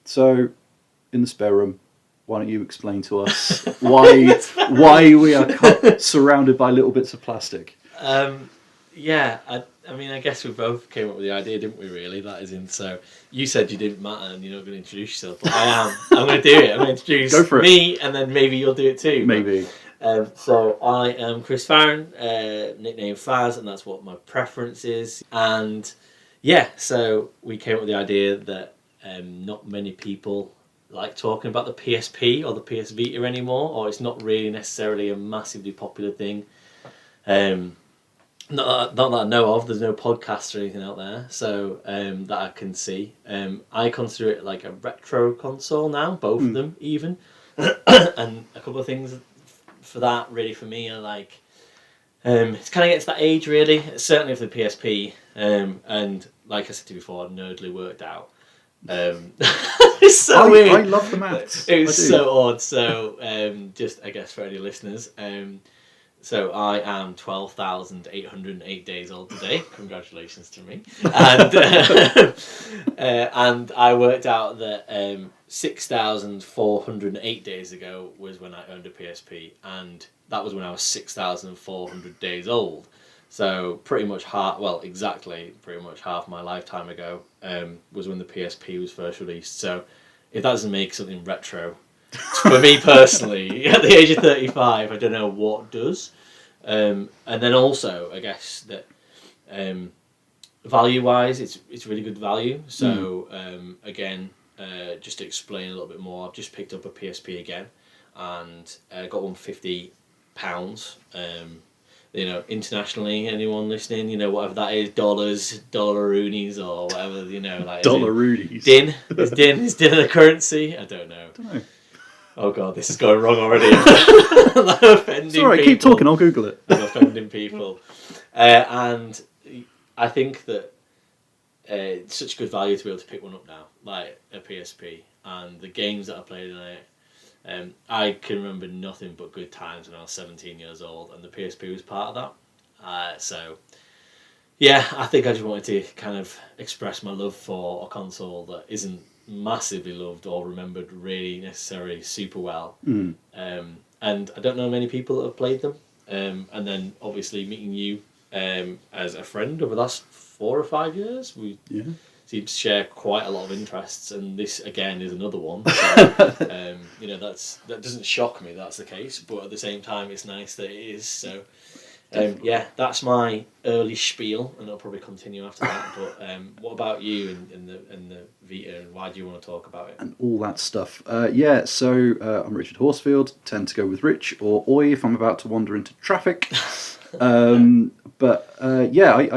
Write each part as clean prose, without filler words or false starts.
So, in the spare room, why don't you explain to us why we are surrounded by little bits of plastic? I mean, I guess we both came up with the idea, didn't we, really? That is in, so you said you didn't matter and you're not going to introduce yourself, but I am. I'm going to do it. I'm going to introduce Go for it. me, and then maybe you'll do it too. Maybe. So I am Chris Farron, nickname Faz, and that's what my preference is. And yeah, so we came up with the idea that not many people like talking about the PSP or the PS Vita anymore, or it's not really necessarily a massively popular thing. Not that I know of. There's no podcasts or anything out there, so that I can see. I consider it like a retro console now, both of them even, and a couple of things for that really for me are like, it's kind of gets to that age really. Certainly for the PSP, and like I said to you before, nerdly worked out. It's so weird. I love the maths. It was so odd. So just I guess for any listeners. So I am 12,808 days old today. Congratulations to me. And and I worked out that 6,408 days ago was when I owned a PSP, and that was when I was 6,400 days old. So pretty much pretty much half my lifetime ago was when the PSP was first released. So if that doesn't make something retro, for me personally, at the age of 35, I don't know what does. And then also, I guess that value-wise, it's really good value. So again, just to explain a little bit more, I've just picked up a PSP again, and got one for £50. Internationally, anyone listening, whatever that is, dollaroonies or whatever, like Dollaroonies. Din is din a currency? I don't know. Oh god, this is going wrong already. I'm offending it's alright, people. keep talking, I'll Google it. I'm offending people. And I think that it's such good value to be able to pick one up now, like a PSP, and the games that I played in it. I can remember nothing but good times when I was 17 years old, and the PSP was part of that. So, yeah, I think I just wanted to kind of express my love for a console that isn't massively loved or remembered really necessarily super well. And I don't know many people that have played them. And then obviously meeting you as a friend over the last 4 or 5 years, we seem to share quite a lot of interests, and this again is another one. So, that doesn't shock me that's the case, but at the same time it's nice that it is. So that's my early spiel, and I'll probably continue after that. But what about you and the Vita, and why do you want to talk about it? And all that stuff. So I'm Richard Horsfield, tend to go with Rich or Oi if I'm about to wander into traffic. I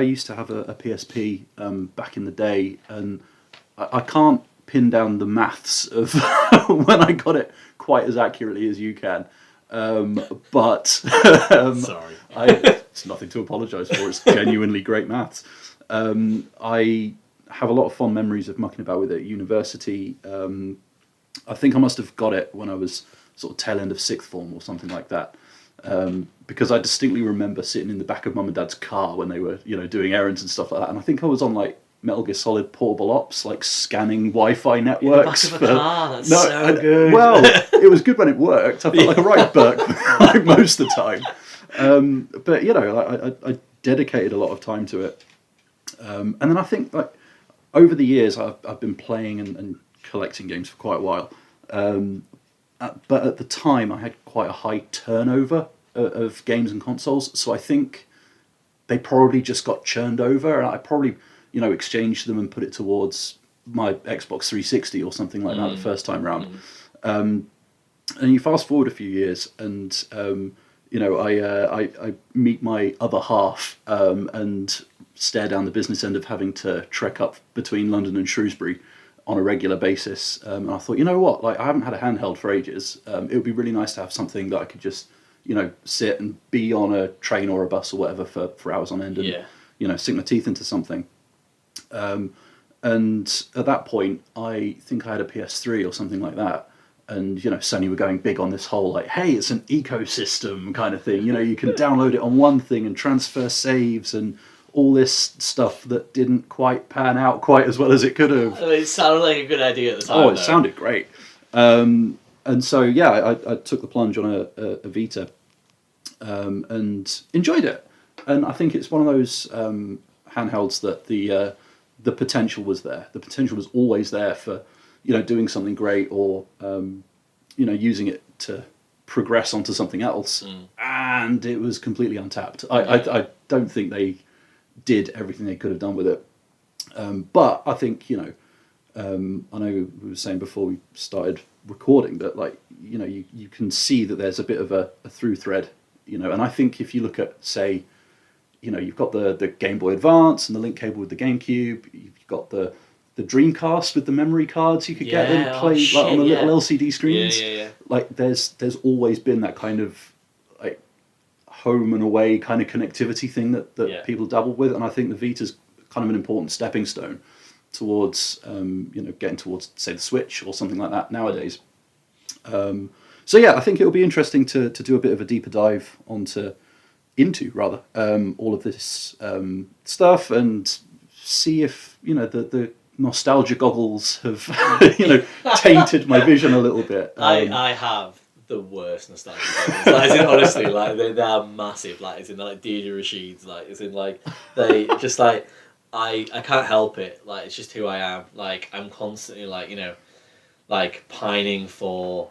used to have a PSP back in the day, and I can't pin down the maths of when I got it quite as accurately as you can. Sorry. It's nothing to apologise for. It's genuinely great maths. I have a lot of fond memories of mucking about with it at university. I think I must have got it when I was sort of tail end of sixth form or something like that. Because I distinctly remember sitting in the back of mum and dad's car when they were, doing errands and stuff like that. And I think I was on like Metal Gear Solid Portable Ops, like scanning Wi-Fi networks. In the back of a car, that's so good. Well, it was good when it worked. I felt like a right Burke like most of the time. I dedicated a lot of time to it. And then I think like over the years I've been playing and collecting games for quite a while. But at the time I had quite a high turnover of games and consoles, so I think they probably just got churned over, and I probably exchanged them and put it towards my Xbox 360 or something like that the first time round. And you fast forward a few years, and I meet my other half and stare down the business end of having to trek up between London and Shrewsbury on a regular basis. And I thought, you know what, like I haven't had a handheld for ages. It would be really nice to have something that I could just, sit and be on a train or a bus or whatever for hours on end and, sink my teeth into something. And at that point, I think I had a PS3 or something like that. And, Sony were going big on this whole, like, hey, it's an ecosystem kind of thing. You can download it on one thing and transfer saves and all this stuff that didn't quite pan out quite as well as it could have. I mean, it sounded like a good idea at the time. Oh, it sounded great. And so, yeah, I took the plunge on a Vita and enjoyed it. And I think it's one of those handhelds that the potential was there. The potential was always there for, doing something great or, using it to progress onto something else. And it was completely untapped. I don't think they did everything they could have done with it. But I think, I know we were saying before we started recording that, like, you can see that there's a bit of a through thread, and I think if you look at, say, you've got the Game Boy Advance and the link cable with the GameCube, you've got the Dreamcast with the memory cards you could get and play on the little LCD screens. Like there's always been that kind of like home and away kind of connectivity thing that people dabble with, and I think the Vita's kind of an important stepping stone towards getting towards, say, the Switch or something like that nowadays. So yeah, I think it'll be interesting to do a bit of a deeper dive into all of this stuff and see if the nostalgia goggles have tainted my vision a little bit. I have the worst nostalgia goggles. Like, as in, honestly, like they are massive. Like, as in, like Deirdre Rashid's. Like, as in, like they just like I can't help it. Like, it's just who I am. Like, I'm constantly like pining for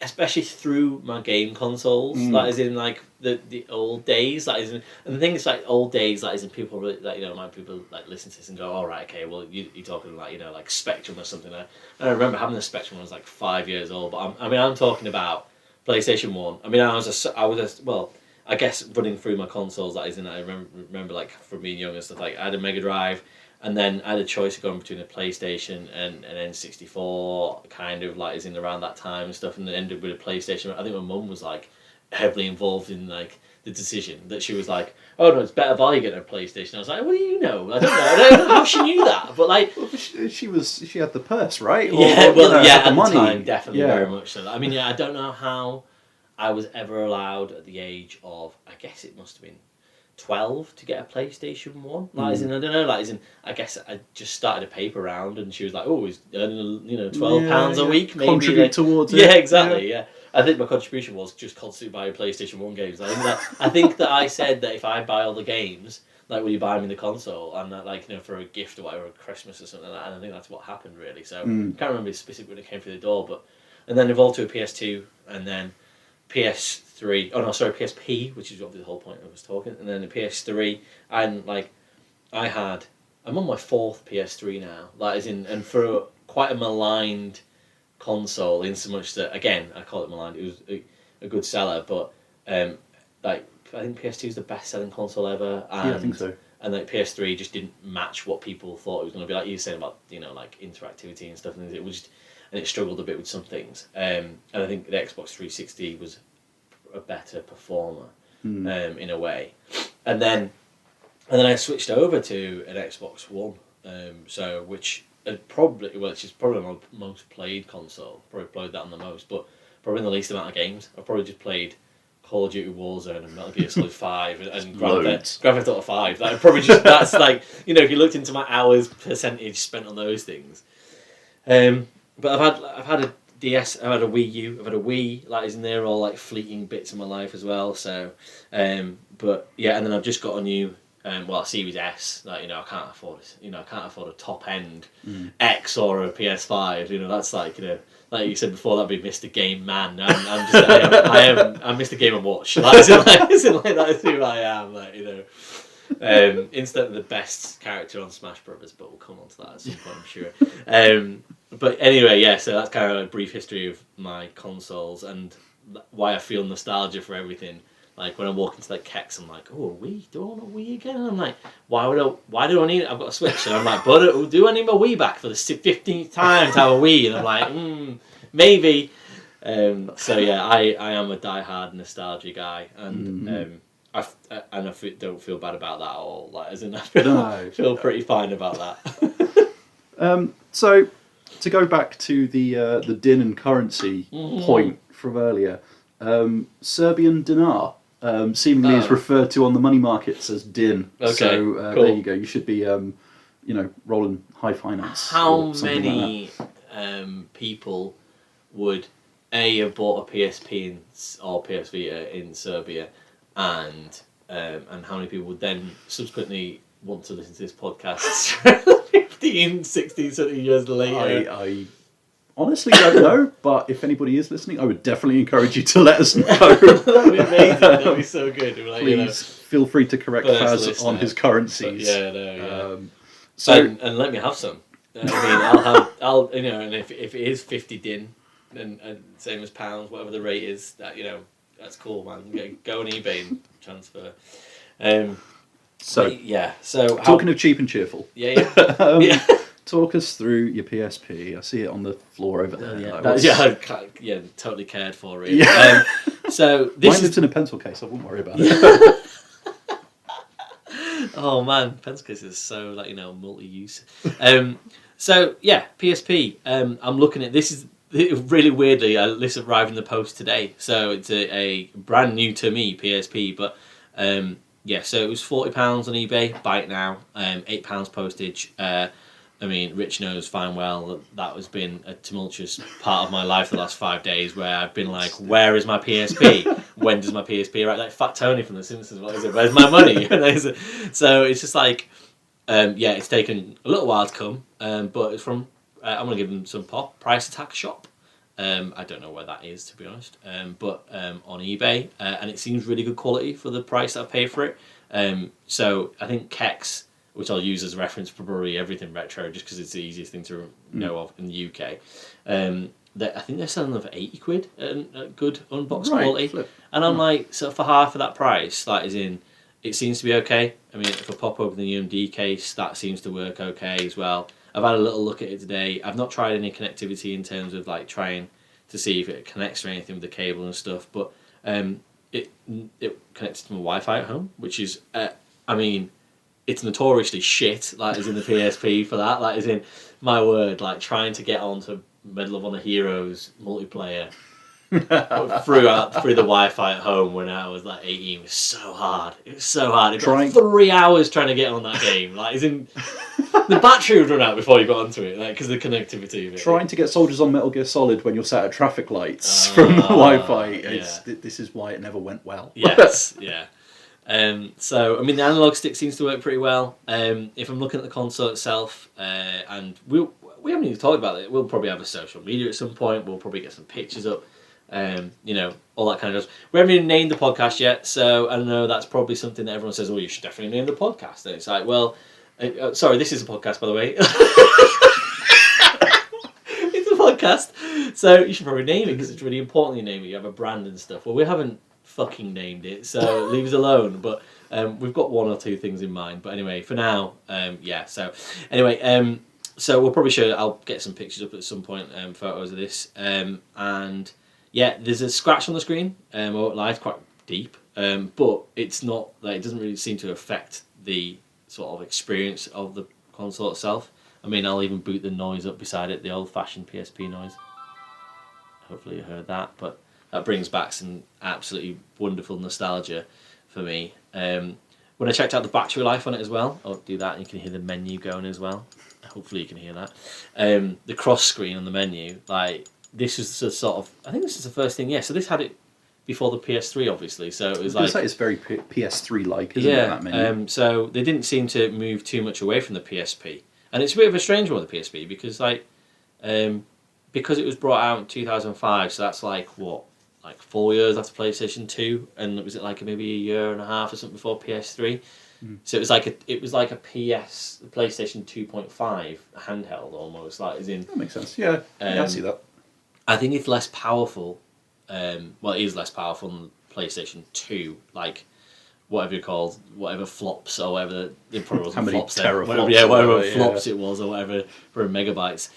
especially through my game consoles, like as in like the old days, like as in, and the thing is like old days, like as in people really, like might people like listen to this and go, all right, okay, well you're talking like like Spectrum or something. And I remember having the Spectrum when I was like 5 years old, but I'm talking about PlayStation 1. I mean, I I guess running through my consoles, that is, and I remember like from being young and stuff, like I had a Mega Drive. And then I had a choice of going between a PlayStation and an N64, kind of like as in around that time and stuff, and then ended with a PlayStation. I think my mum was like heavily involved in like the decision that she was like, "Oh no, it's better value getting a PlayStation." I was like, "What do you know? I don't know how she knew that." But like, she had the purse, right? Or, at the money. time, definitely very much so. I mean, I don't know how I was ever allowed at the age of, I guess it must have been 12 to get a PlayStation 1. Like, as in, I don't know, like, as in, I guess I just started a paper round and she was like, oh, he's earning, £12 a week, maybe. Contribute towards it. Yeah, exactly, yeah. I think my contribution was just constantly buying PlayStation 1 games. I think that I said that if I buy all the games, like, will you buy me the console? And that, like, for a gift or whatever, or Christmas or something like that. And I think that's what happened, really. So, I can't remember specifically when it came through the door, but... And then evolved to a PS2, and then PS3, PSP, which is obviously the whole point I was talking, and then the PS3, and like, I'm on my 4th PS3 now, like, as in, and for quite a maligned console, in so much that, again, I call it maligned, it was a good seller, but, like, I think PS2 is the best selling console ever, and, yeah, I think so. And like PS3 just didn't match what people thought it was going to be, like you were saying about, like, interactivity and stuff, and it was just, and it struggled a bit with some things. And I think the Xbox 360 was a better performer in a way. And then I switched over to an Xbox One, which is probably my most played console. Probably played that on the most, but probably the least amount of games. I've probably just played Call of Duty Warzone and Metal Gear Solid 5 and Grand Theft Auto 5. Like, probably just, that's like, if you looked into my hours percentage spent on those things. But I've had a DS, I've had a Wii U, I've had a Wii, like, isn't there all like fleeting bits of my life as well. So, but yeah, and then I've just got a new, Series S. Like, I can't afford it. I can't afford a top end X or a PS5. That's like, like you said before, that'd be Mr. Game Man. I'm Mr. Game and Watch. Like, that is who I am. Like, instantly the best character on Smash Brothers, but we'll come on to that at some point, I'm sure. But anyway, yeah, so that's kind of a brief history of my consoles and why I feel nostalgia for everything. Like, when I walk into like Kex, I'm like, oh, a Wii? Do I want a Wii again? And I'm like, why do I need it? I've got a Switch. And I'm like, but do I need my Wii back for the 15th time to have a Wii? And I'm like, maybe. So yeah, I am a diehard nostalgia guy, and I don't feel bad about that at all. Like, as in, I feel pretty fine about that. So, to go back to the din and currency point from earlier, Serbian Dinar. seemingly is referred to on the money markets as DIN. Okay, So cool. there you go. You should be, rolling high finance. How or something many like people would have bought a PSP or PS Vita in Serbia, and how many people would then subsequently want to listen to this podcast 15, 16, 17 years later? I honestly don't know, but if anybody is listening, I would definitely encourage you to let us know. That'd be amazing. That'd be so good. Like, Please feel free to correct Faz on his currencies. And let me have some. I mean, I'll and if it is 50 din and same as pounds, whatever the rate is, that that's cool, man. Go on eBay and transfer. So talking of cheap and cheerful. Yeah. Talk us through your PSP. I see it on the floor over there. Totally cared for, really. Yeah. So this mine lives in a pencil case. I wouldn't worry about it. Oh man, pencil case is so multi-use. So yeah, PSP. I'm looking at this. Is really weirdly, this arrived in the post today, so it's a brand new to me PSP. But so it was £40 on eBay. Buy it now. £8 postage. I mean, Rich knows fine well that has been a tumultuous part of my life the last 5 days, where I've been like, where is my PSP? When does my PSP arrive? Like Fat Tony from The Simpsons, what is it? Where's my money? So it's just like, it's taken a little while to come, but it's from, I'm going to give them some pop, Price Attack Shop. I don't know where that is, to be honest, but on eBay, and it seems really good quality for the price that I paid for it. So I think Kex, which I'll use as a reference for probably everything retro, just because it's the easiest thing to know of in the UK. I think they're selling them for £80 at good unboxed quality. Flip. And I'm like, so for half of that price, it seems to be okay. I mean, if I pop open the UMD case, that seems to work okay as well. I've had a little look at it today. I've not tried any connectivity in terms of trying to see if it connects or anything with the cable and stuff, but it connects to my Wi-Fi at home, which is, it's notoriously shit, as in the PSP for that. As in, my word, trying to get onto Medal of Honor Heroes multiplayer through the Wi-Fi at home when I was 18 was so hard. It was so hard. It took 3 hours trying to get on that game. As in, the battery would run out before you got onto it, because of the connectivity of it. Trying to get soldiers on Metal Gear Solid when you're sat at traffic lights from the Wi-Fi. This is why it never went well. Yes, yeah. So I mean, the analog stick seems to work pretty well. If I'm looking at the console itself, and we haven't even talked about it. We'll probably have a social media at some point. We'll probably get some pictures up. All that kind of stuff. We haven't even named the podcast yet, so I know that's probably something that everyone says, "Oh, you should definitely name the podcast." And it's like, well, sorry, this is a podcast, by the way. It's a podcast, so you should probably name it, because it's really important you name it. You have a brand and stuff. Well, we haven't fucking named it, so leave us alone. But we've got one or two things in mind. But anyway, for now, So anyway, so we'll probably show. I'll get some pictures up at some point, photos of this, and yeah, there's a scratch on the screen. It's quite deep, but it's not. It doesn't really seem to affect the sort of experience of the console itself. I mean, I'll even boot the noise up beside it, the old-fashioned PSP noise. Hopefully you heard that, but that brings back some absolutely wonderful nostalgia for me. When I checked out the battery life on it as well, I'll do that, and you can hear the menu going as well. Hopefully you can hear that. The cross screen on the menu, this was the sort of, I think this is the first thing. Yeah, so this had it before the PS3, obviously. So it was it's very PS3-like, isn't it? That menu? So they didn't seem to move too much away from the PSP, and it's a bit of a strange one with the PSP because because it was brought out in 2005. So that's 4 years after PlayStation 2, and was it maybe a year and a half or something before PS3? So it was like a PlayStation 2.5 handheld almost, as in. That makes sense. Yeah, I see that. I think it's less powerful. It is less powerful than PlayStation 2. Whatever you called, whatever flops or whatever. It probably wasn't flops there. Whatever flops it was or whatever for megabytes.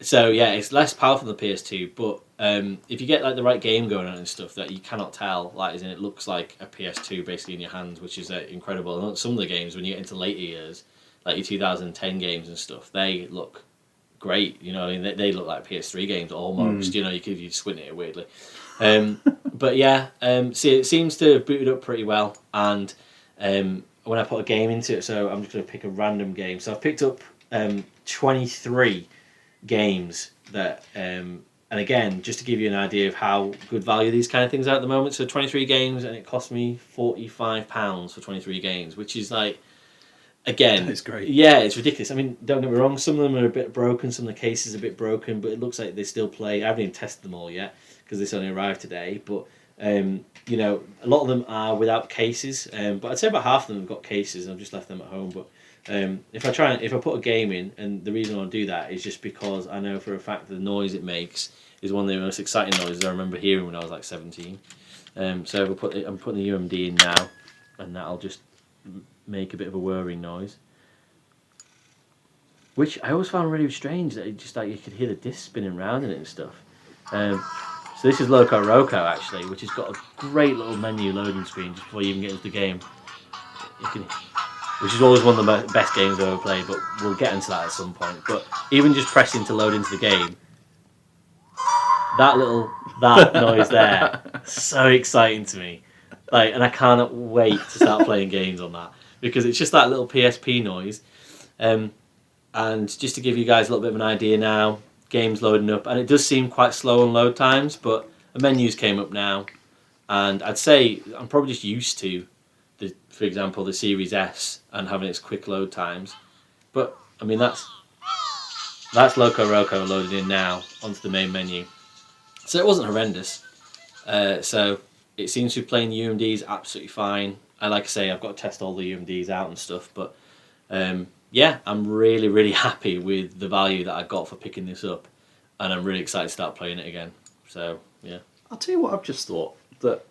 So yeah, it's less powerful than the PS2, but if you get the right game going on and stuff, that you cannot tell, as in it looks like a PS2 basically in your hands, which is incredible. And some of the games, when you get into later years, your 2010 games and stuff, they look great. They look like PS3 games almost. You squint at it weirdly. But yeah, see, it seems to have booted up pretty well, and when I put a game into it, so I'm just going to pick a random game. So I've picked up 23 games that, and again, just to give you an idea of how good value these kind of things are at the moment. So 23 games, and it cost me £45 for 23 games, which is like, again, it's great. Yeah, it's ridiculous. I mean, don't get me wrong, some of them are a bit broken, some of the cases are a bit broken, but it looks like they still play. I haven't even tested them all yet because this only arrived today, but you know, a lot of them are without cases, but I'd say about half of them have got cases, and I've just left them at home. But if I put a game in, and the reason I do that is just because I know for a fact that the noise it makes is one of the most exciting noises I remember hearing when I was like 17. So if I'm putting the UMD in now, and that'll just make a bit of a whirring noise, which I always found really strange, that it just like you could hear the disc spinning around in it and stuff. So this is Loca actually, which has got a great little menu loading screen just before you even get into the game. Which is always one of the best games I've ever played, but we'll get into that at some point. But even just pressing to load into the game, that noise there, so exciting to me. Like, and I cannot wait to start playing games on that, because it's just that little PSP noise. And just to give you guys a little bit of an idea now, game's loading up, and it does seem quite slow on load times, but the menus came up now, and I'd say I'm probably just used to for example, the Series S and having its quick load times. But I mean, that's Loca loaded in now onto the main menu, so it wasn't horrendous. So it seems to be playing the UMDs absolutely fine. And like I say, I've got to test all the UMDs out and stuff, but yeah, I'm really, really happy with the value that I got for picking this up, and I'm really excited to start playing it again. So yeah, I'll tell you what I've just thought, that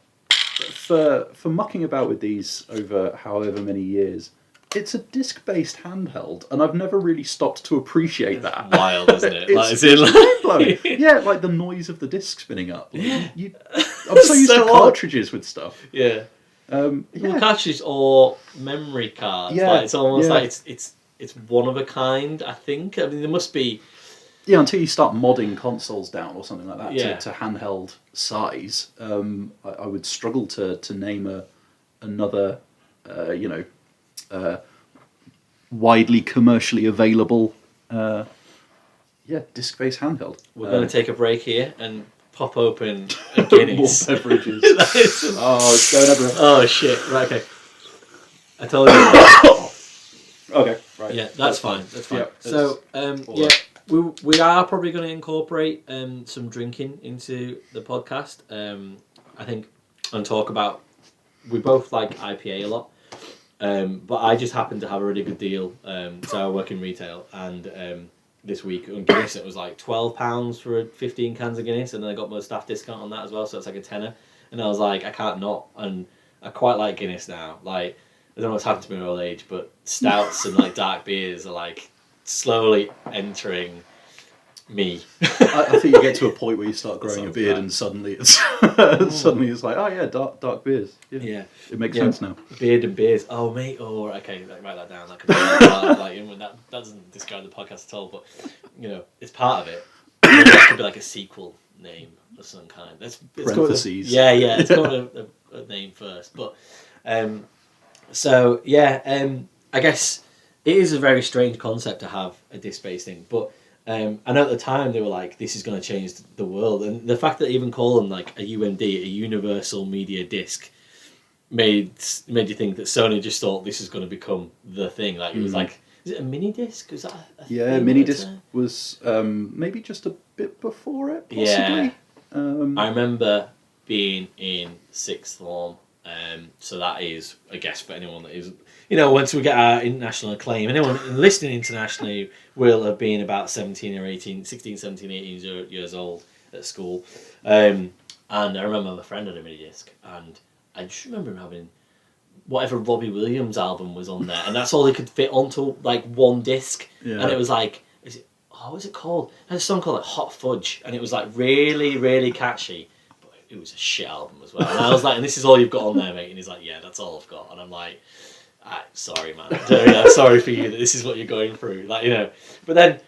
for mucking about with these over however many years, it's a disc-based handheld, and I've never really stopped to appreciate that. Wild, isn't it? It's mind-blowing. Yeah, like the noise of the disc spinning up. Like, I'm so used to cartridges with stuff. Yeah. Well, cartridges or memory cards. Yeah, like, it's almost like it's one of a kind, I think. I mean, there must be... Yeah, until you start modding consoles down or something like that to handheld size, I would struggle to name another, widely commercially available, disc-based handheld. We're going to take a break here and pop open a Guinness. More beverages. It's going everywhere. Oh shit! Right, okay. I told you. Okay, right. Yeah, that's fine. That's fine. Yeah, so, we are probably going to incorporate some drinking into the podcast. I think, and talk about. We both like IPA a lot, but I just happen to have a really good deal. So I work in retail, and this week on Guinness it was like £12 for 15 cans of Guinness, and then I got my staff discount on that as well, so it's like a tenner. And I was like, I can't not, and I quite like Guinness now. Like, I don't know what's happened to me in my old age, but stouts and like dark beers are like slowly entering me. I think you get to a point where you start growing a beard, and suddenly it's like, oh yeah, dark beers. Yeah. It makes sense now. Beard and beers. Oh mate. Oh okay. Write that down. That could be that doesn't describe the podcast at all, but it's part of it. That could be like a sequel name of some kind. It's parentheses. It's got a name first, but I guess it is a very strange concept to have a disc-based thing, but I know at the time they were like, this is going to change the world, and the fact that they even call them like a UMD, a Universal Media Disc, made you think that Sony just thought this is going to become the thing. Like, it was like, is it a mini disc? Was that a thing mini disc was maybe just a bit before it, possibly. Yeah. I remember being in sixth form, so that is, I guess, for anyone that is, once we get our international acclaim, anyone listening internationally will have been about 16, 17, 18 years old at school. And I remember my friend had a mini disc, and I just remember him having whatever Robbie Williams album was on there, and that's all they could fit onto like one disc. Yeah. And it was like, what was it called? It had a song called like Hot Fudge, and it was like really, really catchy, but it was a shit album as well. And I was like, and this is all you've got on there, mate? And he's like, yeah, that's all I've got. And I'm like, sorry, man. I'm sorry for you that this is what you're going through. Like, But then,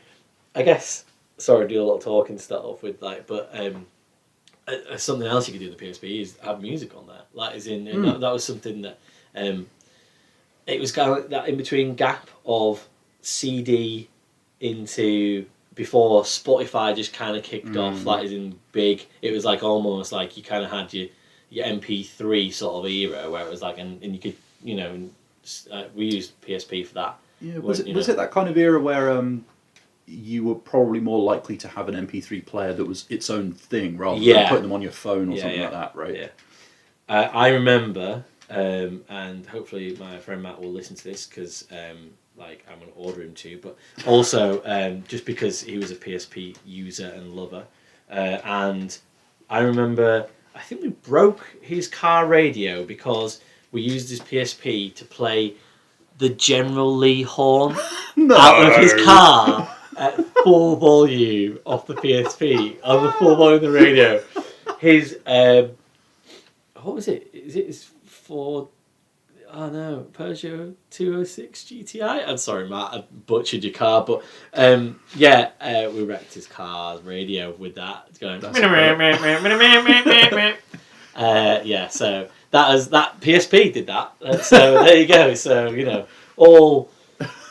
I guess, sorry, I do a lot of talking to start off with, like, but something else you could do with the PSP is have music on there. Like, as in, that was something that it was kind of that in between gap of CD into before Spotify just kind of kicked off. Like, as in big, it was like almost like you kind of had your MP3 sort of era where it was like, and you could, you know, we used PSP for that. Yeah, was it that kind of era where you were probably more likely to have an MP3 player that was its own thing rather than putting them on your phone or something like that, right? Yeah. I remember, and hopefully my friend Matt will listen to this because like I'm going to order him to, but also just because he was a PSP user and lover, and I remember I think we broke his car radio because we used his PSP to play the General Lee horn out of his car at full volume off the PSP on the full volume of the radio. His what was it? Is it his Ford? Oh no, Peugeot 206 GTI. I'm sorry, Matt, I butchered your car, but we wrecked his car's radio with that. It's going. So that PSP did that. So there you go. So you know, all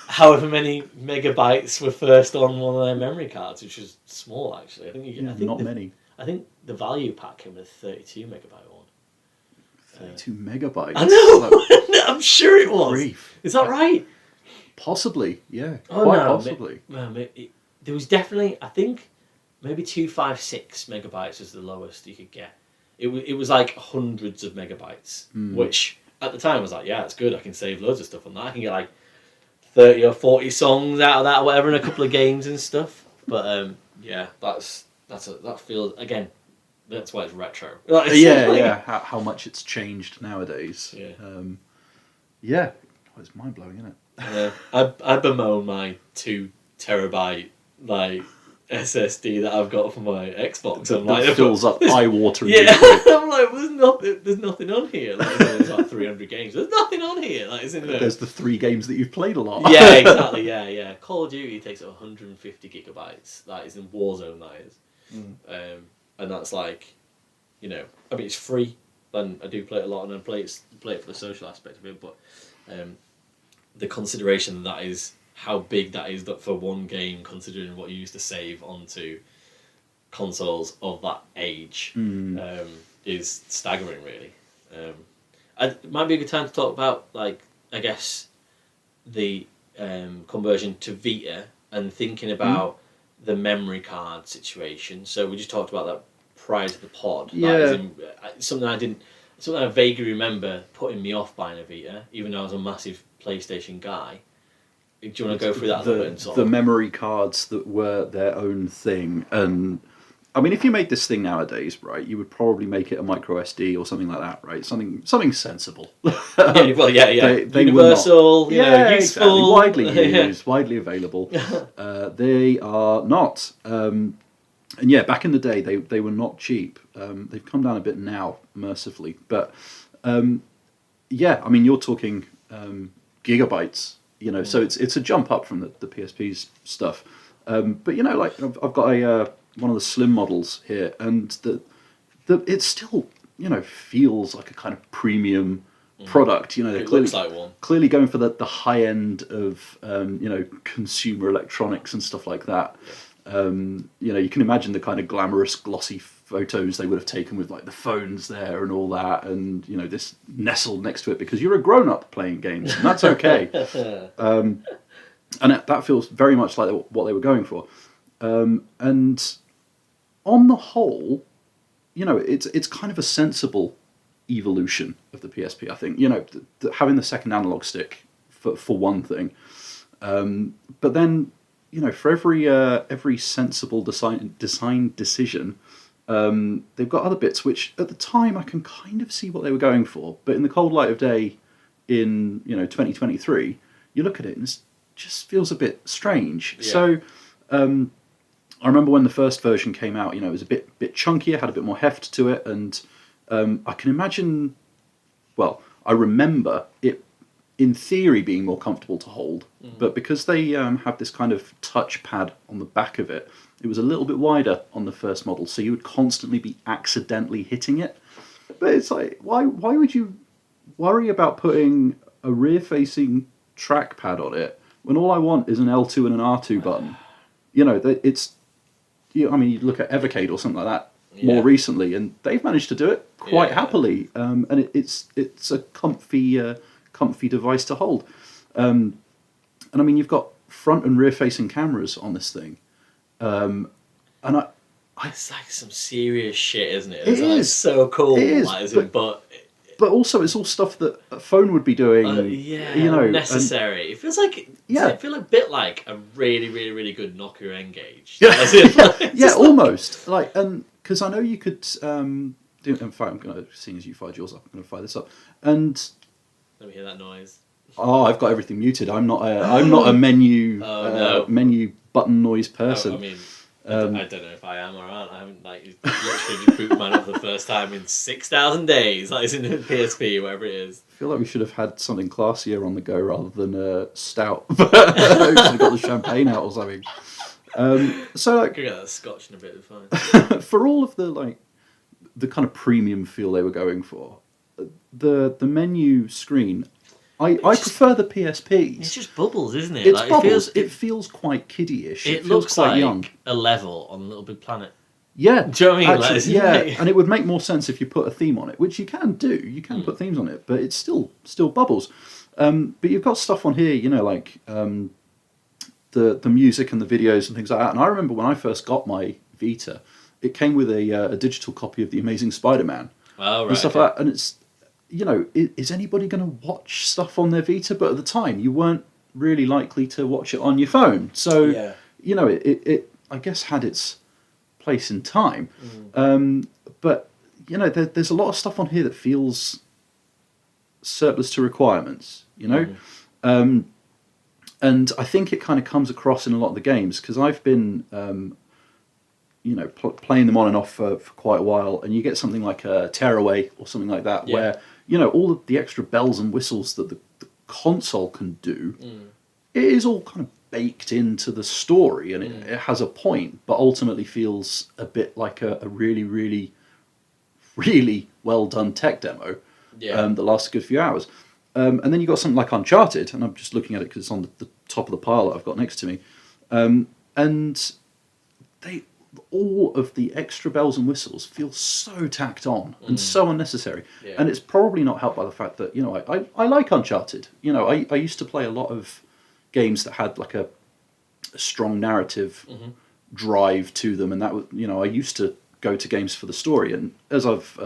however many megabytes were first on one of their memory cards, which was small actually. I think not many. I think the value pack came with a 32 megabyte one. 32 megabytes. I know. I'm sure it was. Grief. Is that right? Possibly. Yeah. Oh, quite no, possibly. There was definitely. I think maybe 256 megabytes was the lowest you could get. It was like hundreds of megabytes, which at the time I was like, yeah, it's good. I can save loads of stuff on that. I can get like 30 or 40 songs out of that, or whatever, and a couple of games and stuff. But that feels again. That's why it's retro. How much it's changed nowadays. Yeah. It's mind blowing, isn't it? I bemoan my 2 terabyte like SSD that I've got for my Xbox. That fills up eye-watering. Yeah, I'm like, there's nothing on here. Like, there's like 300 games. There's nothing on here. Like, there's the 3 games that you've played a lot. Yeah, exactly. Yeah. Call of Duty takes up 150 gigabytes. That is in Warzone. That is. And that's like, you know, I mean, it's free, and I do play it a lot, and I play it for the social aspect of it, but the consideration that is how big that is for one game, considering what you used to save onto consoles of that age, is staggering, really. It might be a good time to talk about, like, I guess, the conversion to Vita and thinking about the memory card situation. So we just talked about that prior to the pod. Yeah. Something I vaguely remember putting me off buying a Vita, even though I was a massive PlayStation guy. Do you want to go through that a little bit? The memory cards that were their own thing. And I mean, if you made this thing nowadays, right, you would probably make it a micro SD or something like that, right? Something sensible. They universal, useful, exactly. Widely used, widely available. They are not. And yeah, back in the day, they were not cheap. They've come down a bit now, mercifully. But I mean, you're talking gigabytes. You know, so it's a jump up from the PSP's stuff. But you know, like I've got one of the slim models here, and it still, you know, feels like a kind of premium product. You know, they're looks like one. Clearly going for the high end of you know, consumer electronics and stuff like that. You know, you can imagine the kind of glamorous, glossy photos they would have taken with like the phones there and all that, and you know, this nestled next to it because you're a grown-up playing games, and that's okay. And that feels very much like what they were going for. And on the whole, you know, it's kind of a sensible evolution of the PSP. I think, you know, having the second analog stick for one thing, but then, you know, for every sensible design decision, they've got other bits which at the time I can kind of see what they were going for, but in the cold light of day, in, you know, 2023, you look at it and it just feels a bit strange. Yeah. So I remember when the first version came out, you know, it was a bit chunkier, had a bit more heft to it, and I can imagine, well, I remember it in theory being more comfortable to hold, but because they have this kind of touch pad on the back of it, it was a little bit wider on the first model, so you would constantly be accidentally hitting it. But it's like, why would you worry about putting a rear-facing trackpad on it when all I want is an L2 and an R2 button? You know, it's. I mean, you look at Evercade or something like that more recently, and they've managed to do it quite happily. And it's a comfy device to hold. And I mean, you've got front and rear-facing cameras on this thing, and it's like some serious shit, isn't it? It is so cool. It is, like, but also it's all stuff that a phone would be doing. You know, necessary. It feels like it feel a bit like a really, really, really good Nokia N-Gage. Yeah, almost like, and because I know you could do. In fact, I'm gonna, seeing as you fired yours up, I'm gonna fire this up. And let me hear that noise. Oh, I've got everything muted. I'm not a menu menu button noise person. I mean, I don't know if I am or aren't. I haven't literally just booted mine up for the first time in 6,000 days. Like it's in the PSP, whatever it is. I feel like we should have had something classier on the go rather than stout. We should have got the champagne out or something. So like, could get that scotch in a bit of fine. For all of the kind of premium feel they were going for, the menu screen. I prefer the PSP. It's just bubbles, isn't it? It's bubbles. It feels quite kiddie-ish. It feels looks quite like young. a level on Little Big Planet. Yeah. Do you know what I mean? Actually, and it would make more sense if you put a theme on it, which you can do. You can put themes on it, but it's still bubbles. But you've got stuff on here, you know, like the music and the videos and things like that. And I remember when I first got my Vita, it came with a digital copy of The Amazing Spider-Man and stuff like that. And it's, you know, is anybody going to watch stuff on their Vita? But at the time, you weren't really likely to watch it on your phone. So, you know, it I guess had its place in time. But, you know, there's a lot of stuff on here that feels surplus to requirements, you know? And I think it kind of comes across in a lot of the games, because I've been, you know, playing them on and off for quite a while, and you get something like a Tearaway or something like that, where, you know, all of the extra bells and whistles that the console can do, it is all kind of baked into the story, and it has a point, but ultimately feels a bit like a really, really, really well done tech demo that lasts a good few hours. And then you've got something like Uncharted, and I'm just looking at it because it's on the top of the pile that I've got next to me, and all of the extra bells and whistles feel so tacked on and so unnecessary. And it's probably not helped by the fact that, you know, I like Uncharted. You know, I used to play a lot of games that had like a strong narrative drive to them, and that was, you know, I used to go to games for the story. And as I've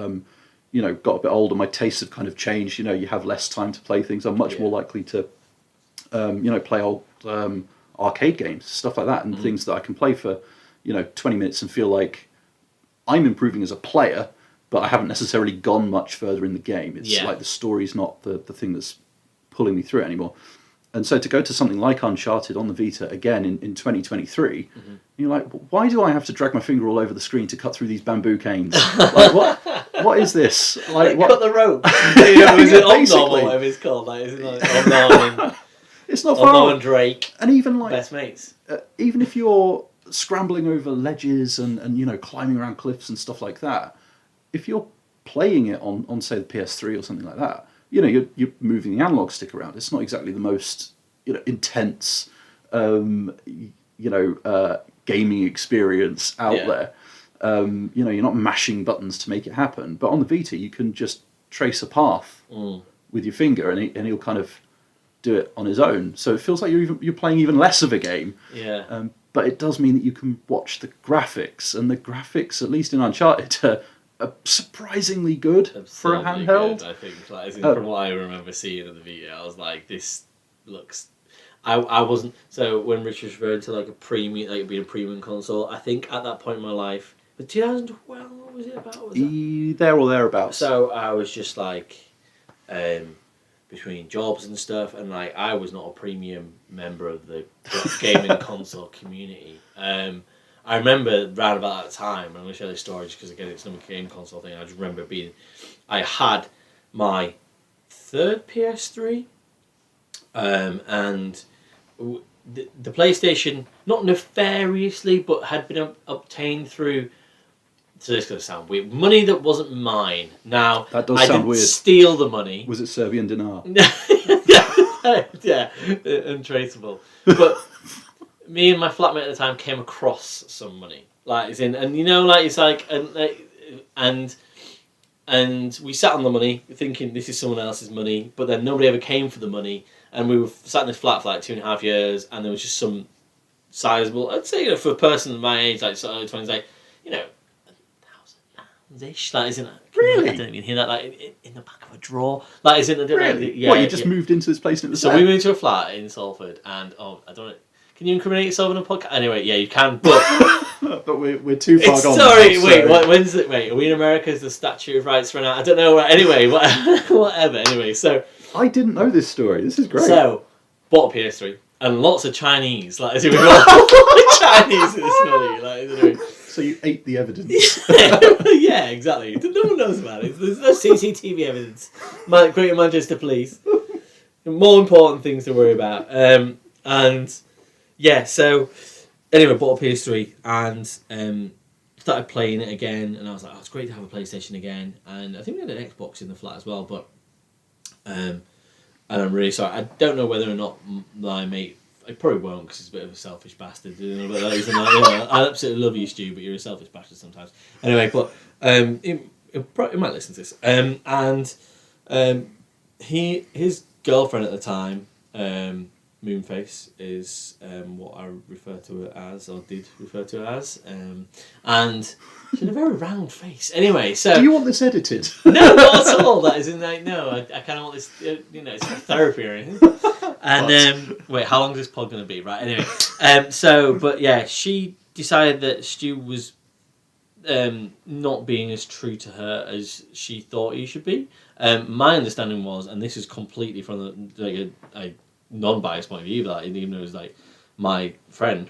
you know, got a bit older, my tastes have kind of changed. You know, you have less time to play things. I'm much more likely to you know, play old arcade games, stuff like that, and things that I can play for, you know, 20 minutes and feel like I'm improving as a player, but I haven't necessarily gone much further in the game. It's like the story's not the thing that's pulling me through it anymore. And so to go to something like Uncharted on the Vita again in 2023, you're like, why do I have to drag my finger all over the screen to cut through these bamboo canes? Like, what is this? Like, what? Cut the rope. Is it Omnom or whatever it's called? Like, is it like Omnom? It's not far. Omnom and Drake. And even like best mates. Even if you're scrambling over ledges and you know, climbing around cliffs and stuff like that, if you're playing it on say the PS3 or something like that, you know, you're moving the analog stick around. It's not exactly the most, you know, intense you know, gaming experience out there. You know, you're not mashing buttons to make it happen. But on the Vita, you can just trace a path with your finger, and he'll kind of do it on his own. So it feels like you're playing even less of a game. But it does mean that you can watch the graphics, and the graphics, at least in Uncharted, are surprisingly good for a handheld. Good, I think, like, from what I remember seeing in the Vita, I was like, this looks. I wasn't, so when Rich was referring to like a premium, like being a premium console, I think at that point in my life, but 2012, what was it about? There or thereabouts. So I was just like, between jobs and stuff, and like I was not a premium member of the gaming console community. I remember round about that time, and I'm going to share this story just because again it's another game console thing. I just remember I had my third PS3, and the PlayStation, not nefariously, but had been obtained through. So this is going to sound weird. Money that wasn't mine. Now, That does I sound didn't weird. steal the money. Was it Serbian Dinar? Yeah, untraceable. But me and my flatmate at the time came across some money, like it's in, and you know, like it's like, and we sat on the money thinking this is someone else's money, but then nobody ever came for the money, and we were sat in this flat for like 2.5 years, and there was just some sizable, I'd say, for a person my age, like sort of early 20s, like, you know, £1,000-ish, like, isn't it? Really? I don't even hear that, like, in the back of a drawer. Like, isn't it? Really? Yeah. What, you just moved into this place and it was So there? we moved to a flat in Salford, and, I don't know, can you incriminate yourself in a podcast? Anyway, yeah, you can, but... But we're too far gone Sorry, now, wait, so... when's it? Wait, are we in America? Is the Statute of Rights run out? I don't know. Anyway, whatever. Anyway, so... I didn't know this story. This is great. So, bought a PS3, and lots of Chinese. Like, as if we got Chinese in this money. Like, anyway. So you ate the evidence. Yeah, exactly. No one knows about it. There's no CCTV evidence. Greater Manchester Police. More important things to worry about. And yeah, so anyway, bought a PS3 and started playing it again. And I was like, oh, it's great to have a PlayStation again. And I think we had an Xbox in the flat as well. But and I'm really sorry. I don't know whether or not my mate. I probably won't because he's a bit of a selfish bastard. You know, but he's like, you know, I absolutely love you, Stu, but you're a selfish bastard sometimes. Anyway, but he might listen to this. His girlfriend at the time, Moonface, is what I refer to her as, or did refer to her as, and she had a very round face. Anyway, so Do you want this edited? no, not at all. That isn't like no. I kind of want this. You know, it's not therapy or anything. And wait, how long is this pod going to be? Right. Anyway, so but yeah, she decided that Stu was not being as true to her as she thought he should be. My understanding was, and this is completely from a non-biased point of view, that even though it was like my friend.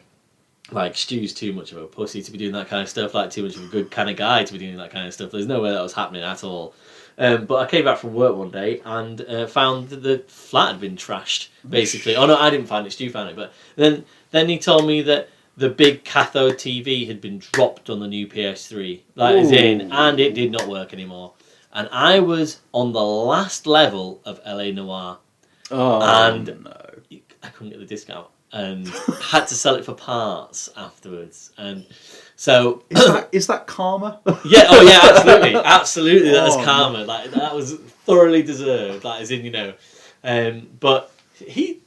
Like, Stu's too much of a pussy to be doing that kind of stuff, like too much of a good kind of guy to be doing that kind of stuff. There's no way that was happening at all. But I came back from work one day and found that the flat had been trashed, basically. Oh no, I didn't find it, Stu found it. But then he told me that the big cathode TV had been dropped on the new PS3. Like, as in, and it did not work anymore. And I was on the last level of LA Noire. Oh, and no. I couldn't get the discount. And had to sell it for parts afterwards, and so is that karma? Yeah, absolutely, that was karma. No. Like, that was thoroughly deserved. Like, as in, you know, but he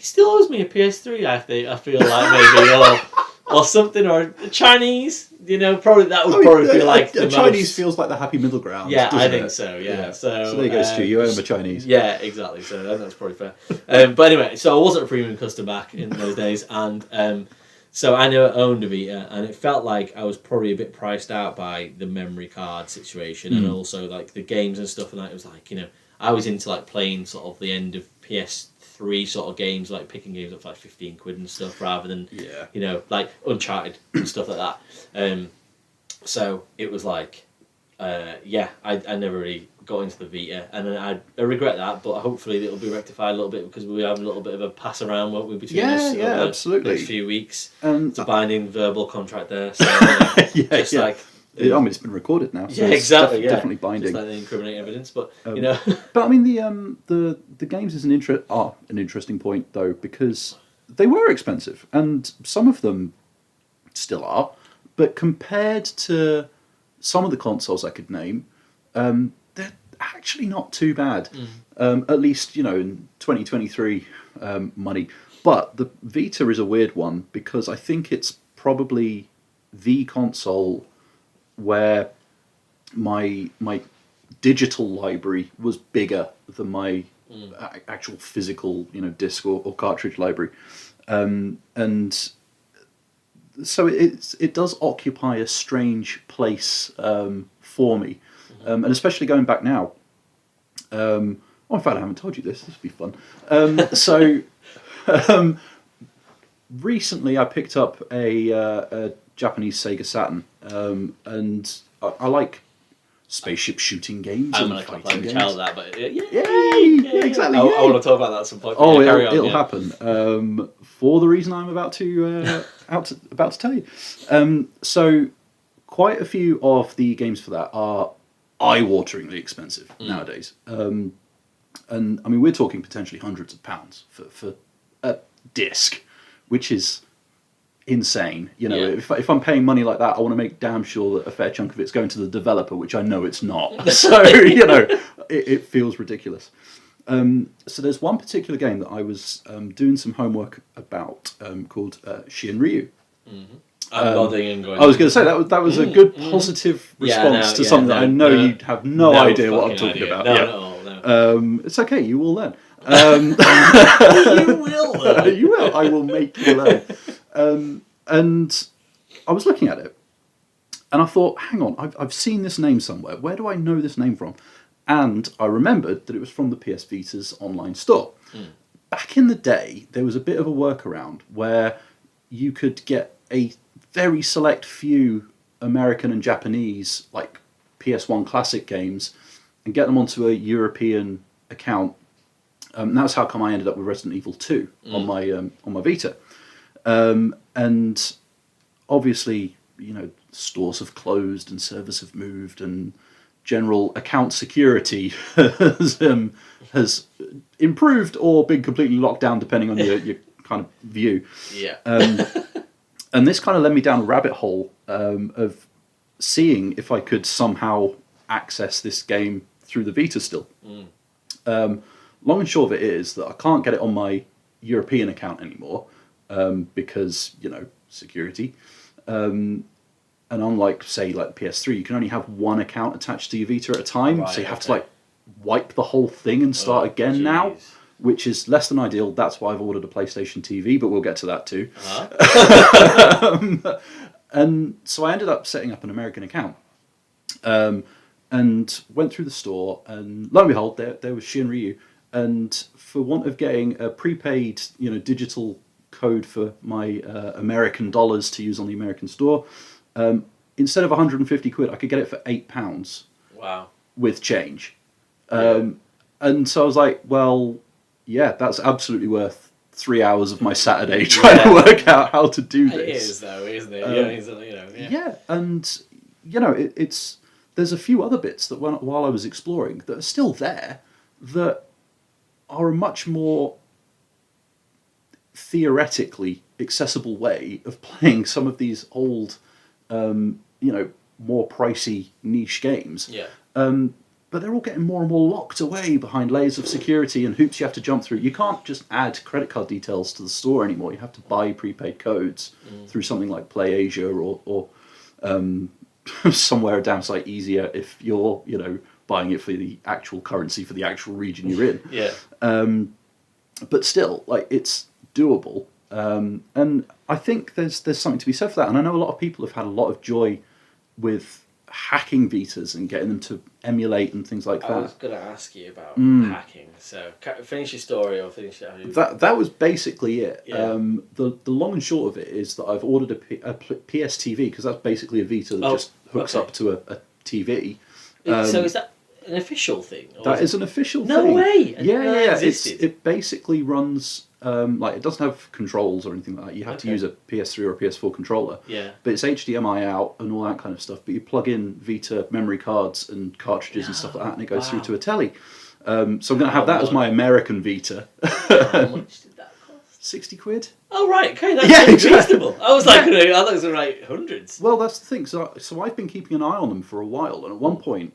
still owes me a PS3. I feel like maybe or something, or a Chinese. You know, probably that would probably feel like the Chinese most... feels like the happy middle ground. Yeah, I think it? so. Yeah. So there you go, Stu. You owe him a Chinese. Yeah, exactly. So that's probably fair. But anyway, so I wasn't a premium customer back in those days, and so I never owned a Vita, and it felt like I was probably a bit priced out by the memory card situation, and also like the games and stuff. And it was like, you know, I was into like playing sort of the end of PS3 sort of games, like picking games up for like 15 quid and stuff, rather than you know, like Uncharted and stuff like that. So it was like, I never really got into the Vita, and I regret that, but hopefully it'll be rectified a little bit because we have a little bit of a pass around, won't we, between us over absolutely. the next few weeks. It's a binding verbal contract there. So, like, it's been recorded now. So exactly. Definitely binding. Just like the incriminating evidence, but you know. But I mean, the games is an interesting point though, because they were expensive, and some of them still are. But compared to some of the consoles I could name, they're actually not too bad. At least, you know, in 2023 money. But the Vita is a weird one because I think it's probably the console where my digital library was bigger than my actual physical, you know, disc or cartridge library, and so it does occupy a strange place for me, and especially going back now. In fact, I haven't told you this. This would be fun. Recently, I picked up a Japanese Sega Saturn, and I like spaceship shooting games I'm and going to fighting games. tell that, but Yay! Exactly. I want to talk about that at some point. Oh, Carry it'll on, happen. For the reason I'm about to tell you. So, quite a few of the games for that are eye-wateringly expensive nowadays. And I mean, we're talking potentially hundreds of pounds for a disc, which is insane. You know, if I'm paying money like that, I want to make damn sure that a fair chunk of it's going to the developer, which I know it's not. So, you know, it feels ridiculous. So there's one particular game that I was doing some homework about called Shinryu. Mm-hmm. I'm nodding and going. I was going to say that was a good positive response to something that I know you have no idea what I'm talking about. No. It's okay, you will learn. You will learn. You will. I will make you learn. And I was looking at it, and I thought, hang on, I've seen this name somewhere. Where do I know this name from? And I remembered that it was from the PS Vita's online store. Back in the day, there was a bit of a workaround where you could get a very select few American and Japanese, like PS1 classic games, and get them onto a European account. And that's how come I ended up with Resident Evil 2 on my Vita. And obviously, you know, stores have closed and servers have moved, and general account security has improved or been completely locked down, depending on your kind of view. Yeah. And this kind of led me down a rabbit hole of seeing if I could somehow access this game through the Vita still. Long and short of it is that I can't get it on my European account anymore because, you know, security. And unlike, say, like PS3, you can only have one account attached to your Vita at a time. Right, so you have to, like, wipe the whole thing and start again now, which is less than ideal. That's why I've ordered a PlayStation TV, but we'll get to that too. And so I ended up setting up an American account and went through the store, and lo and behold, there was Shinryu. And for want of getting a prepaid, you know, digital code for my American dollars to use on the American store, instead of 150 quid, I could get it for £8. Wow. With change. And so I was like, well, yeah, that's absolutely worth 3 hours of my Saturday trying to work out how to do this. It is, though, isn't it? Yeah, and, you know, it's there's a few other bits that while I was exploring that are still there that are a much more theoretically accessible way of playing some of these old, you know, more pricey niche games. Yeah. But they're all getting more and more locked away behind layers of security and hoops you have to jump through. You can't just add credit card details to the store anymore. You have to buy prepaid codes through something like PlayAsia or somewhere a damn sight easier if you're, you know, buying it for the actual currency for the actual region you're in. Yeah. But still, like, it's doable. And I think there's something to be said for that. And I know a lot of people have had a lot of joy with hacking Vitas and getting them to emulate and things like that. I was going to ask you about hacking. So finish your story or finish that. That was basically it. Yeah. The long and short of it is that I've ordered a PS TV, because that's basically a Vita that just hooks up to a TV. So is that an official thing? That is an official thing. No way! Yeah. It basically runs, like, it doesn't have controls or anything like that. You have to use a PS3 or a PS4 controller. Yeah. But it's HDMI out and all that kind of stuff. But you plug in Vita memory cards and cartridges and stuff like that, and it goes through to a telly. So I'm going to have that as my American Vita. How much did that cost? 60 quid. Oh, right, okay, that's reasonable. I was like, I thought it was like hundreds. Well, that's the thing. So I've been keeping an eye on them for a while, and at one point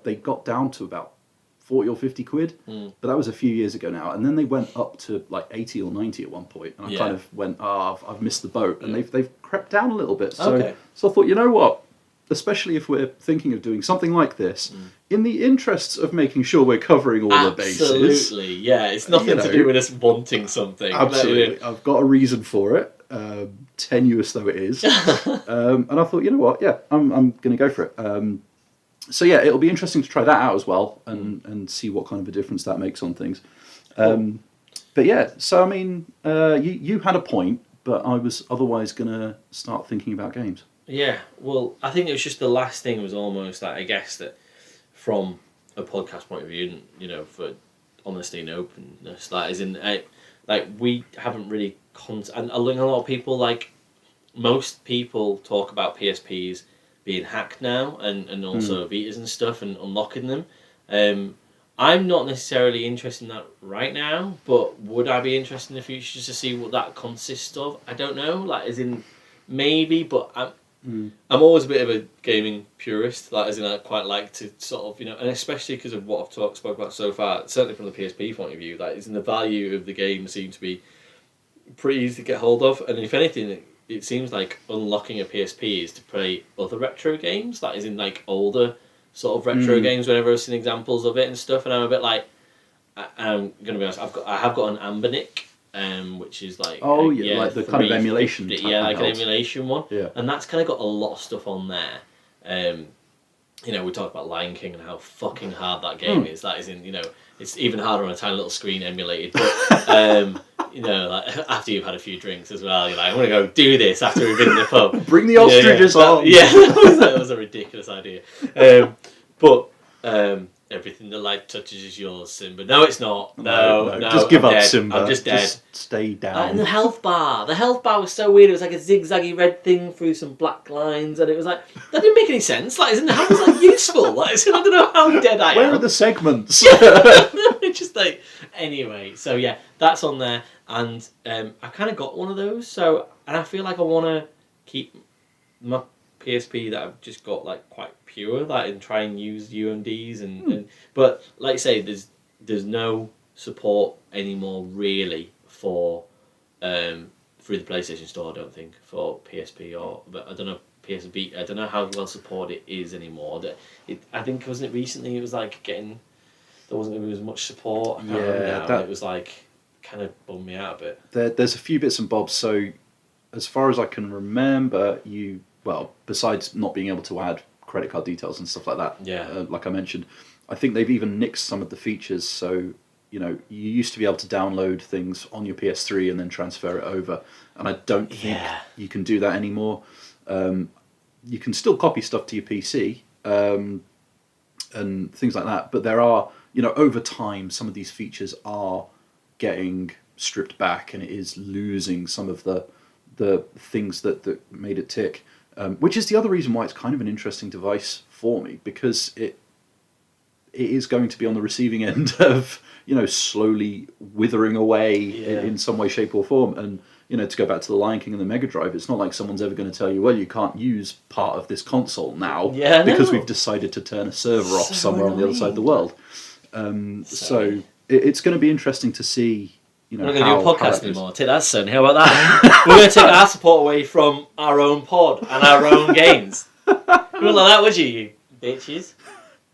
they got down to about 40 or 50 quid, but that was a few years ago now. And then they went up to like 80 or 90 at one point, and I kind of went, I've missed the boat, and they've crept down a little bit. So I thought, you know what? Especially if we're thinking of doing something like this, in the interests of making sure we're covering all the bases. Absolutely, yeah. It's nothing to do with us wanting something. Absolutely. I've got a reason for it, tenuous though it is. And I thought, you know what? Yeah, I'm going to go for it. So yeah, it'll be interesting to try that out as well, and see what kind of a difference that makes on things. But yeah, so I mean, you had a point, but I was otherwise going to start thinking about games. Yeah, well, I think it was just the last thing was almost like, I guess that from a podcast point of view, and, you know, for honesty and openness, that is in, like, we haven't really, and I think a lot of people, like, most people talk about PSPs being hacked now, and also Vitas and stuff, and unlocking them. I'm not necessarily interested in that right now, but would I be interested in the future just to see what that consists of? I don't know, like, as in, maybe, but I'm always a bit of a gaming purist, like, as in I quite like to sort of, you know, and especially because of what I've spoke about so far, certainly from the PSP point of view, like, is in the value of the game seems to be pretty easy to get hold of, and if anything, it seems like unlocking a PSP is to play other retro games, that is in, like, older sort of retro games, whenever I've seen examples of it and stuff, and I'm a bit like, I'm going to be honest, I have got an Ambernick, which is like like the kind of emulation type like an handheld. emulation one, Yeah. and that's kind of got a lot of stuff on there. You know, we talked about Lion King and how fucking hard that game is. That is in, you know, it's even harder on a tiny little screen emulated. But you know, like after you've had a few drinks as well, you're like, I'm gonna go do this after we've been in the pub. Bring the ostriches on. That was a ridiculous idea. But everything the light touches is yours, Simba. No, it's not. No. Just give I'm up, dead. Simba. I'm just dead. Just stay down. And the health bar was so weird. It was like a zigzaggy red thing through some black lines, and it was like, that didn't make any sense. Like, how was that useful? Like, I don't know how dead I am. Where are the segments? Just like, anyway. So yeah, that's on there, and I kind of got one of those. So, and I feel like I want to keep my PSP that I've just got like quite pure, like, and try and use UMDs and but like I say, there's no support anymore really for through the PlayStation Store. I don't think for PSP but I don't know, PS Vita. I don't know how well supported it is anymore. I think, wasn't it recently? It was like there wasn't going to be as much support. I can't remember now. It was like kind of bummed me out a bit. There's a few bits and bobs. So as far as I can remember, besides not being able to add credit card details and stuff like that, like I mentioned, I think they've even nixed some of the features. So, you know, you used to be able to download things on your PS3 and then transfer it over, and I don't think you can do that anymore. You can still copy stuff to your PC and things like that, but there are, you know, over time, some of these features are getting stripped back, and it is losing some of the things that made it tick. Which is the other reason why it's kind of an interesting device for me, because it is going to be on the receiving end of, you know, slowly withering away in some way, shape, or form. And, you know, to go back to the Lion King and the Mega Drive, it's not like someone's ever going to tell you, well, you can't use part of this console now because we've decided to turn a server off somewhere on the other side of the world. So it's going to be interesting to see. You know, we're not going to do a podcast anymore. Take that, son. How about that? We're going to take our support away from our own pod and our own games. You wouldn't like that, would you bitches?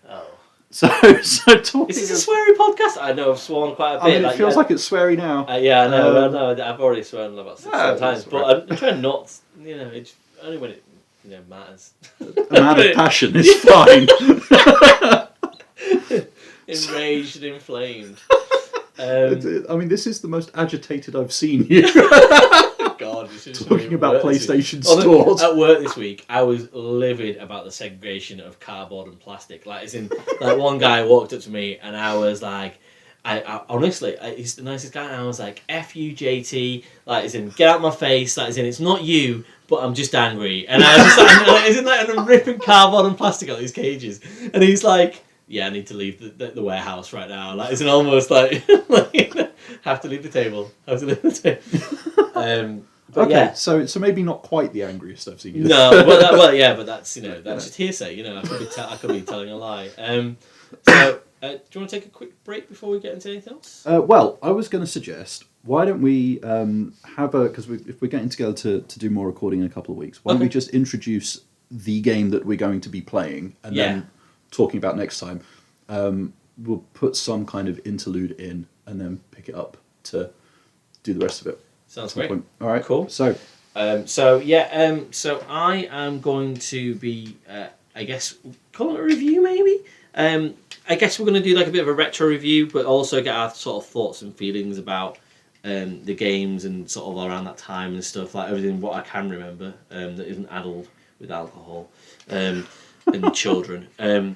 Oh. So talking. Is this a sweary podcast? I know I've sworn quite a bit. I mean, it feels like it's sweary now. Yeah, I know. I've already sworn about 6 times, but I'm trying not. You know, it's only when it matters. A man of passion is fine. Enraged and inflamed. I mean, this is the most agitated I've seen you. God, talking about PlayStation stores. At work this week, I was livid about the segregation of cardboard and plastic. Like, as in, like, one guy walked up to me and I was like, I honestly, he's the nicest guy, and I was like, F you, JT, like, as in, get out my face, like, as in, it's not you, but I'm just angry. And I was just like, isn't that, and I'm ripping cardboard and plastic out of these cages. And he's like, yeah, I need to leave the warehouse right now. Like, it's an almost like, have to leave the table. But okay, yeah. so maybe not quite the angriest I've seen you. No, but that's that's just hearsay. You know, I could be telling a lie. So, do you want to take a quick break before we get into anything else? Well, I was going to suggest, why don't we because if we're getting together to do more recording in a couple of weeks, why don't we just introduce the game that we're going to be playing, and then talking about next time, we'll put some kind of interlude in and then pick it up to do the rest of it. Sounds great. All right, cool. So I am going to be, I guess, call it a review maybe. I guess we're going to do like a bit of a retro review, but also get our sort of thoughts and feelings about the games and sort of around that time and stuff, like everything what I can remember that isn't addled with alcohol and children. So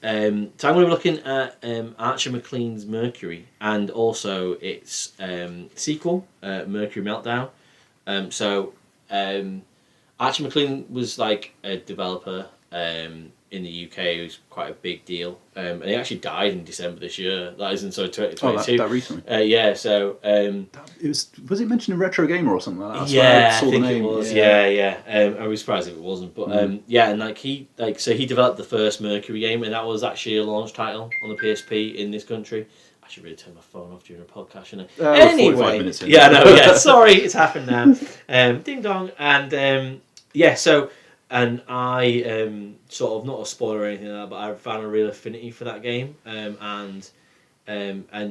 I'm going to be looking at Archer McLean's Mercury and also its sequel, Mercury Meltdown. Archer McLean was like a developer in the UK. It was quite a big deal, and he actually died in December this year. That is in 2022. Oh, that recently. Yeah. So was it mentioned in Retro Gamer or something like that? That's yeah, I saw I think the name. it was. Yeah. I was surprised if it wasn't, but yeah, and he developed the first Mercury game, and that was actually a launch title on the PSP in this country. I should really turn my phone off during a podcast, shouldn't I? Anyway, 45 minutes in. yeah, no, yeah. Sorry, it's happened now. Ding dong, and yeah. So, and I sort of not a spoiler or anything like that, but I found a real affinity for that game, and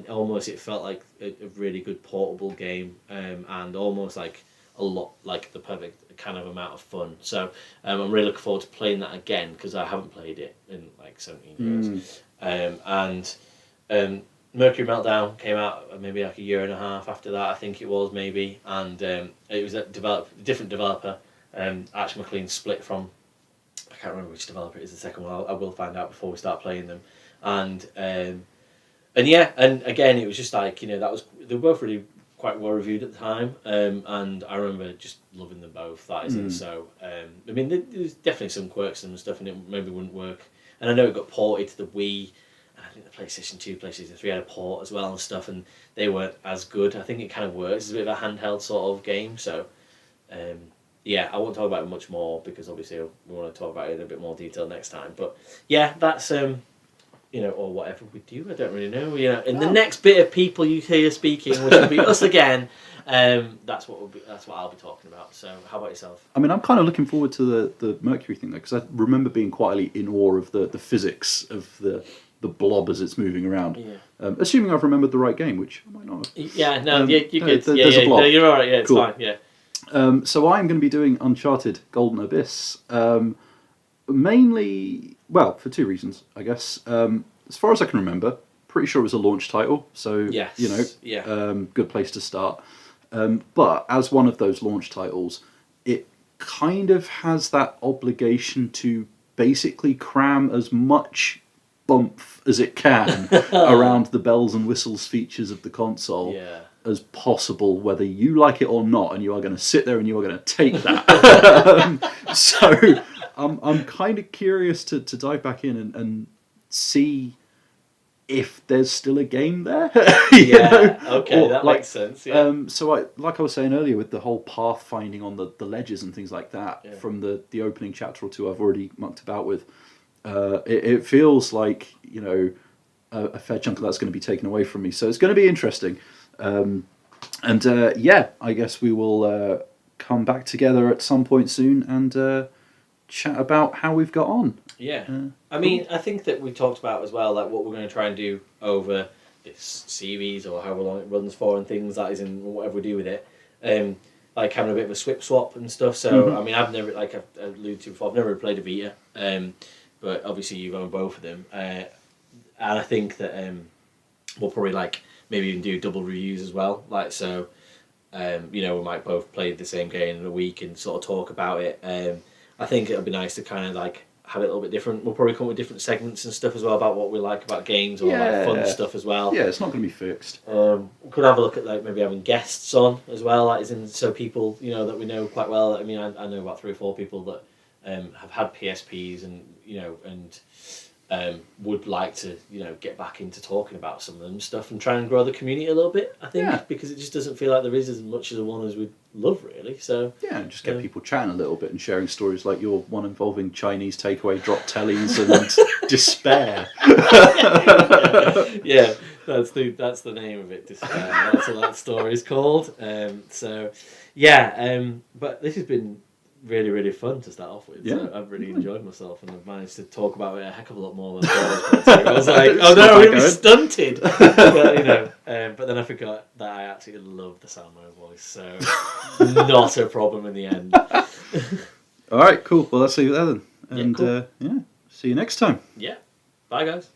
almost it felt like a really good portable game, and almost like a lot like the perfect kind of amount of fun. So I'm really looking forward to playing that again because I haven't played it in like 17 years, and Mercury Meltdown came out maybe like a year and a half after that, I think it was maybe, and it was a different developer. Archer McLean split from, I can't remember which developer it is the second one. I will find out before we start playing them, and yeah, and again it was just like they were both really quite well reviewed at the time, and I remember just loving them both. That isn't so. I mean, there's definitely some quirks and stuff, and it maybe wouldn't work. And I know it got ported to the Wii. I think the PlayStation 2, PlayStation 3 had a port as well and stuff, and they weren't as good. I think it kind of works. It's a bit of a handheld sort of game, so yeah, I won't talk about it much more because obviously we want to talk about it in a bit more detail next time. But yeah, that's or whatever we do. I don't really know. In the next bit of people you hear speaking, which will be us again. That's what I'll be talking about. So how about yourself? I mean, I'm kind of looking forward to the Mercury thing though, because I remember being quietly in awe of the physics of the blob as it's moving around. Yeah. Assuming I've remembered the right game, which I might not have. Yeah, no, you're good. There's a blob. No, you're all right. Yeah, it's cool. fine. Yeah. So I'm going to be doing Uncharted Golden Abyss, mainly, well, for two reasons, I guess. As far as I can remember, pretty sure it was a launch title, so, yes. Good place to start. But as one of those launch titles, it kind of has that obligation to basically cram as much bump as it can around the bells and whistles features of the console as possible, whether you like it or not, and you are going to sit there and you are going to take that. So I'm kind of curious to dive back in and see if there's still a game there. Okay, that makes sense. Yeah. So like I was saying earlier with the whole path finding on the ledges and things like that, from the opening chapter or two I've already mucked about with, it feels like a fair chunk of that's going to be taken away from me. So it's going to be interesting. I guess we will come back together at some point soon and chat about how we've got on. Yeah. I mean, I think that we talked about as well, like what we're going to try and do over this series or however long it runs for and things that is in whatever we do with it. Like having a bit of a swap and stuff. So, I mean, I've never, like I've alluded to before, I've never played a Vita. But obviously you've owned both of them. And I think that we'll probably maybe even do double reviews as well. We might both play the same game in a week and sort of talk about it. I think it'll be nice to kind of have it a little bit different. We'll probably come up with different segments and stuff as well about what we like about games or fun stuff as well. Yeah, it's not going to be fixed. We could have a look at maybe having guests on as well, so people that we know quite well. I mean, I know about 3 or 4 people that have had PSPs and would like to get back into talking about some of them stuff and try and grow the community a little bit. I think because it just doesn't feel like there is as much as the one as we'd love really. So and just get people chatting a little bit and sharing stories like your one involving Chinese takeaway drop tellies and despair. Yeah, that's the name of it. Despair. That's what that story is called. But this has been really, really fun to start off with. Yeah. So I've really enjoyed myself and I've managed to talk about it a heck of a lot more than I thought I was like, oh no, I'm really stunted. But then I forgot that I absolutely love the sound of my voice, so not a problem in the end. Alright, cool. Well, let's leave it there then. And cool. see you next time. Yeah. Bye guys.